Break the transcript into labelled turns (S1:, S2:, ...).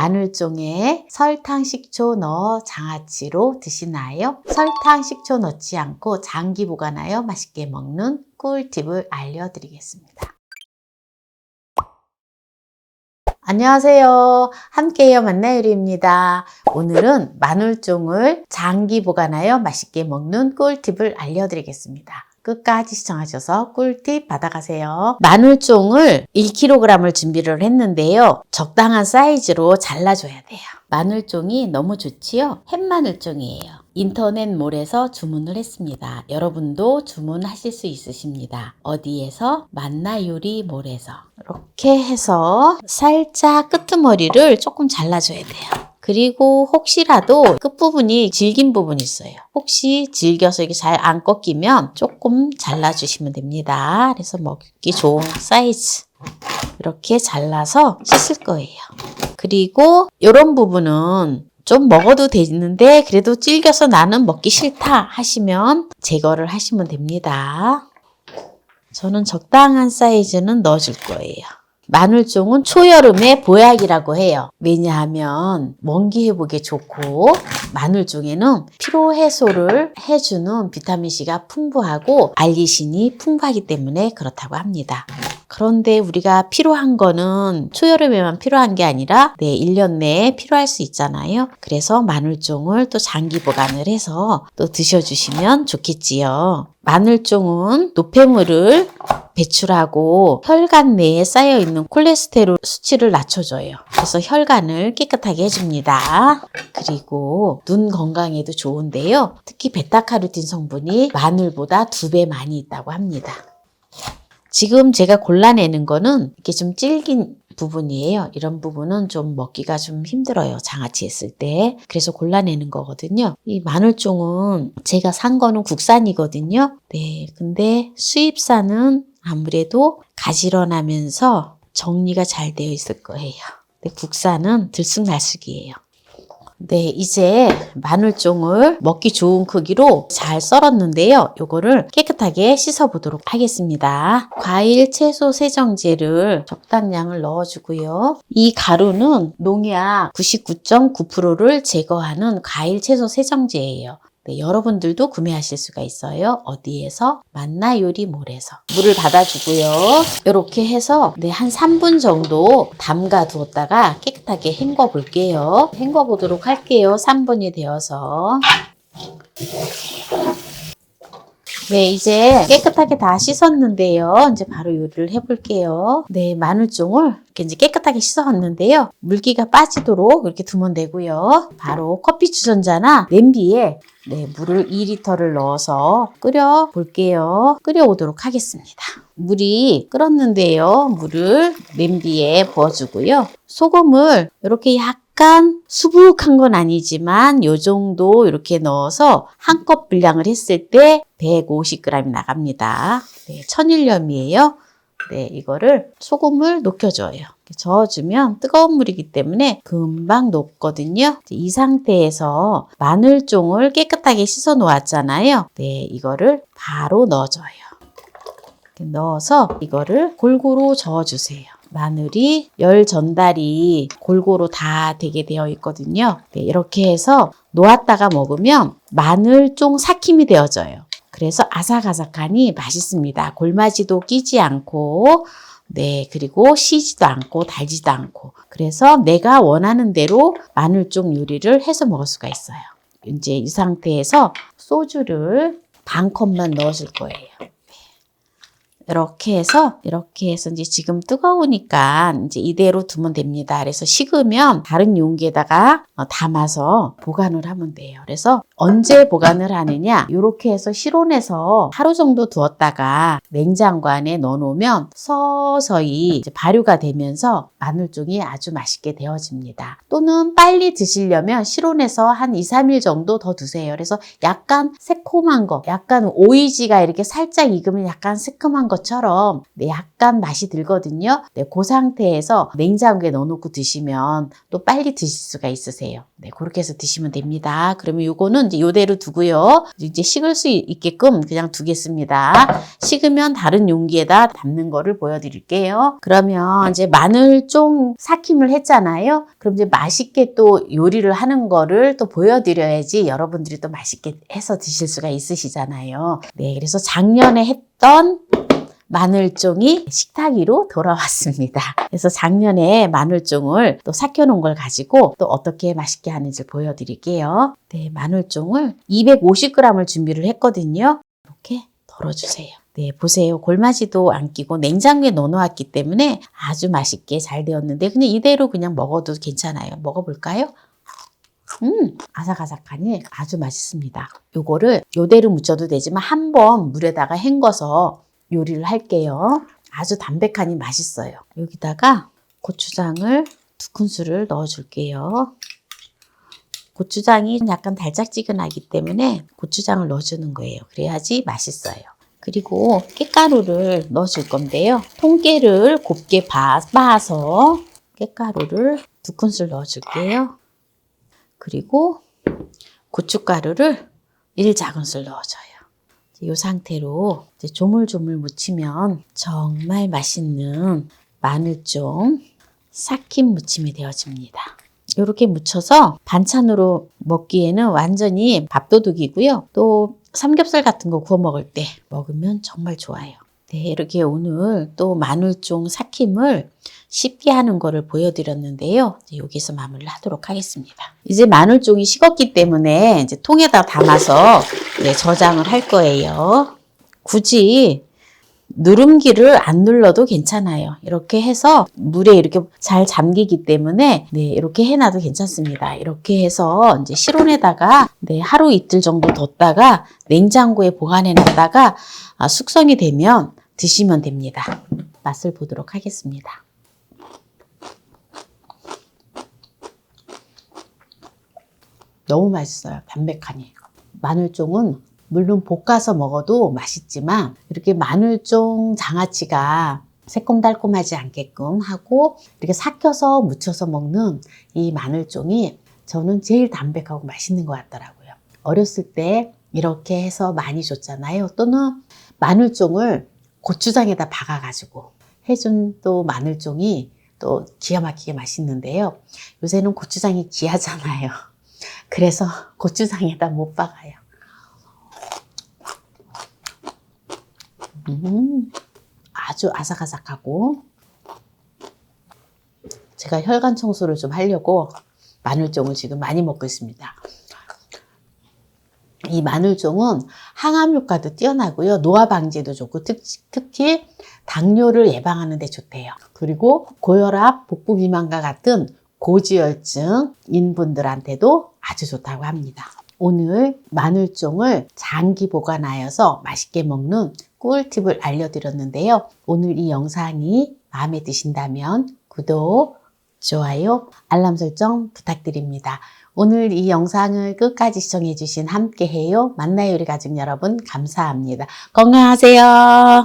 S1: 마늘종에 설탕, 식초 넣어 장아찌로 드시나요? 설탕, 식초 넣지 않고 장기 보관하여 맛있게 먹는 꿀팁을 알려드리겠습니다. 안녕하세요. 함께해요 만나요리입니다. 오늘은 마늘종을 장기 보관하여 맛있게 먹는 꿀팁을 알려드리겠습니다. 끝까지 시청하셔서 꿀팁 받아가세요. 마늘종을 1kg을 준비를 했는데요. 적당한 사이즈로 잘라줘야 돼요. 마늘종이 너무 좋지요? 햇마늘종이에요. 인터넷몰에서 주문을 했습니다. 여러분도 주문하실 수 있으십니다. 어디에서? 만나요리몰에서. 이렇게 해서 살짝 끄트머리를 조금 잘라줘야 돼요. 그리고 혹시라도 끝부분이 질긴 부분이 있어요. 혹시 질겨서 이게 잘 안 꺾이면 조금 잘라주시면 됩니다. 그래서 먹기 좋은 사이즈 이렇게 잘라서 씻을 거예요. 그리고 이런 부분은 좀 먹어도 되는데 그래도 질겨서 나는 먹기 싫다 하시면 제거를 하시면 됩니다. 저는 적당한 사이즈는 넣어줄 거예요. 마늘종은 초여름의 보약이라고 해요. 왜냐하면 먼기 회복에 좋고 마늘종에는 피로 해소를 해주는 비타민C가 풍부하고 알리신이 풍부하기 때문에 그렇다고 합니다. 그런데 우리가 필요한 거는 초여름에만 필요한 게 아니라 1년 내에 필요할 수 있잖아요. 그래서 마늘종을 또 장기 보관을 해서 또 드셔주시면 좋겠지요. 마늘종은 노폐물을 배출하고 혈관 내에 쌓여있는 콜레스테롤 수치를 낮춰줘요. 그래서 혈관을 깨끗하게 해줍니다. 그리고 눈 건강에도 좋은데요. 특히 베타카로틴 성분이 마늘보다 2배 많이 있다고 합니다. 지금 제가 골라내는 거는 이렇게 좀 질긴 부분이에요. 이런 부분은 좀 먹기가 좀 힘들어요. 장아찌 했을 때. 그래서 골라내는 거거든요. 이 마늘종은 제가 산 거는 국산이거든요. 네, 근데 수입산은 아무래도 가지런하면서 정리가 잘 되어 있을 거예요. 근데 국산은 들쑥날쑥이에요. 네, 이제 마늘종을 먹기 좋은 크기로 잘 썰었는데요. 요거를 깨끗하게 씻어 보도록 하겠습니다. 과일, 채소 세정제를 적당량을 넣어주고요. 이 가루는 농약 99.9%를 제거하는 과일, 채소 세정제예요. 네, 여러분들도 구매하실 수가 있어요. 어디에서? 만나요리몰에서. 물을 받아주고요. 이렇게 해서 한 3분 정도 담가 두었다가 깨끗하게 헹궈 볼게요. 헹궈 보도록 할게요. 3분이 되어서. 네, 이제 깨끗하게 다 씻었는데요. 이제 바로 요리를 해볼게요. 네, 마늘종을 이렇게 이제 깨끗하게 씻어왔는데요. 물기가 빠지도록 이렇게 두면 되고요. 바로 커피 주전자나 냄비에 물을 2리터를 넣어서 끓여 볼게요. 끓여오도록 하겠습니다. 물이 끓었는데요. 물을 냄비에 부어주고요. 소금을 이렇게 약간 수북한 건 아니지만 요 정도 이렇게 넣어서 한 컵 분량을 했을 때 150g이 나갑니다. 네, 천일염이에요. 네, 이거를 소금을 녹여줘요. 저어주면 뜨거운 물이기 때문에 금방 녹거든요. 이 상태에서 마늘종을 깨끗하게 씻어 놓았잖아요. 네, 이거를 바로 넣어줘요. 넣어서 이거를 골고루 저어주세요. 마늘이 열 전달이 골고루 다 되게 되어 있거든요. 네, 이렇게 해서 놓았다가 먹으면 마늘종 삭힘이 되어져요. 그래서 아삭아삭하니 맛있습니다. 골마지도 끼지 않고 그리고 시지도 않고 달지도 않고 그래서 내가 원하는 대로 마늘종 요리를 해서 먹을 수가 있어요. 이제 이 상태에서 소주를 반 컵만 넣어줄 거예요. 이렇게 해서 이제 지금 뜨거우니까 이제 이대로 두면 됩니다. 그래서 식으면 다른 용기에다가 담아서 보관을 하면 돼요. 그래서 언제 보관을 하느냐? 이렇게 해서 실온에서 하루 정도 두었다가 냉장고 안에 넣어놓으면 서서히 이제 발효가 되면서 마늘종이 아주 맛있게 되어집니다. 또는 빨리 드시려면 실온에서 한 2, 3일 정도 더 두세요. 그래서 약간 새콤한 거, 약간 오이지가 이렇게 살짝 익으면 약간 새콤한 거 것처럼 네, 약간 맛이 들거든요. 네, 그 상태에서 냉장고에 넣어놓고 드시면 또 빨리 드실 수가 있으세요. 네, 그렇게 해서 드시면 됩니다. 그러면 요거는 이제 요대로 두고요. 이제 식을 수 있게끔 그냥 두겠습니다. 식으면 다른 용기에다 담는 거를 보여드릴게요. 그러면 이제 마늘쫑 삭힘을 했잖아요. 그럼 이제 맛있게 또 요리를 하는 거를 또 보여드려야지 여러분들이 또 맛있게 해서 드실 수가 있으시잖아요. 네, 그래서 작년에 했던 마늘쫑이 식탁 위로 돌아왔습니다. 그래서 작년에 마늘쫑을 또 삭혀놓은 걸 가지고 또 어떻게 맛있게 하는지 보여드릴게요. 네, 마늘쫑을 250g을 준비를 했거든요. 이렇게 덜어주세요. 네, 보세요. 골마지도 안 끼고 냉장고에 넣어놓았기 때문에 아주 맛있게 잘 되었는데 그냥 이대로 그냥 먹어도 괜찮아요. 먹어볼까요? 아삭아삭하니 아주 맛있습니다. 요거를 요대로 무쳐도 되지만 한번 물에다가 헹궈서 요리를 할게요. 아주 담백하니 맛있어요. 여기다가 고추장을 2큰술을 넣어줄게요. 고추장이 약간 달짝지근하기 때문에 고추장을 넣어주는 거예요. 그래야지 맛있어요. 그리고 깻가루를 넣어줄 건데요. 통깨를 곱게 빻아서 깻가루를 2큰술 넣어줄게요. 그리고 고춧가루를 1작은술 넣어줘요. 이 상태로 이제 조물조물 무치면 정말 맛있는 마늘쫑 삭힌 무침이 되어집니다. 이렇게 무쳐서 반찬으로 먹기에는 완전히 밥도둑이고요. 또 삼겹살 같은 거 구워 먹을 때 먹으면 정말 좋아요. 네, 이렇게 오늘 또 마늘쫑 삭힘을 쉽게 하는 거를 보여드렸는데요. 여기서 마무리를 하도록 하겠습니다. 이제 마늘쫑이 식었기 때문에 이제 통에다 담아서 네, 저장을 할 거예요. 굳이 누름기를 안 눌러도 괜찮아요. 이렇게 해서 물에 이렇게 잘 잠기기 때문에 네, 이렇게 해놔도 괜찮습니다. 이렇게 해서 이제 실온에다가 네, 하루 이틀 정도 뒀다가 냉장고에 보관해 놨다가 숙성이 되면 드시면 됩니다. 맛을 보도록 하겠습니다. 너무 맛있어요. 담백하니. 마늘쫑은 물론 볶아서 먹어도 맛있지만 이렇게 마늘쫑 장아찌가 새콤달콤하지 않게끔 하고 이렇게 삭혀서 무쳐서 먹는 이 마늘쫑이 저는 제일 담백하고 맛있는 것 같더라고요. 어렸을 때 이렇게 해서 많이 줬잖아요. 또는 마늘쫑을 고추장에다 박아가지고 해준 또 마늘쫑이 또 기가 막히게 맛있는데요. 요새는 고추장이 귀하잖아요. 그래서 고추장에다 못 박아요. 아주 아삭아삭하고 제가 혈관 청소를 좀 하려고 마늘쫑을 지금 많이 먹고 있습니다. 이 마늘쫑은 항암 효과도 뛰어나고요. 노화 방지에도 좋고 특히 당뇨를 예방하는 데 좋대요. 그리고 고혈압, 복부 비만과 같은 고지혈증인 분들한테도 아주 좋다고 합니다. 오늘 마늘쫑을 장기 보관하여서 맛있게 먹는 꿀팁을 알려드렸는데요. 오늘 이 영상이 마음에 드신다면 구독, 좋아요, 알람 설정 부탁드립니다. 오늘 이 영상을 끝까지 시청해주신 함께해요 만나요 우리 가족 여러분 감사합니다. 건강하세요.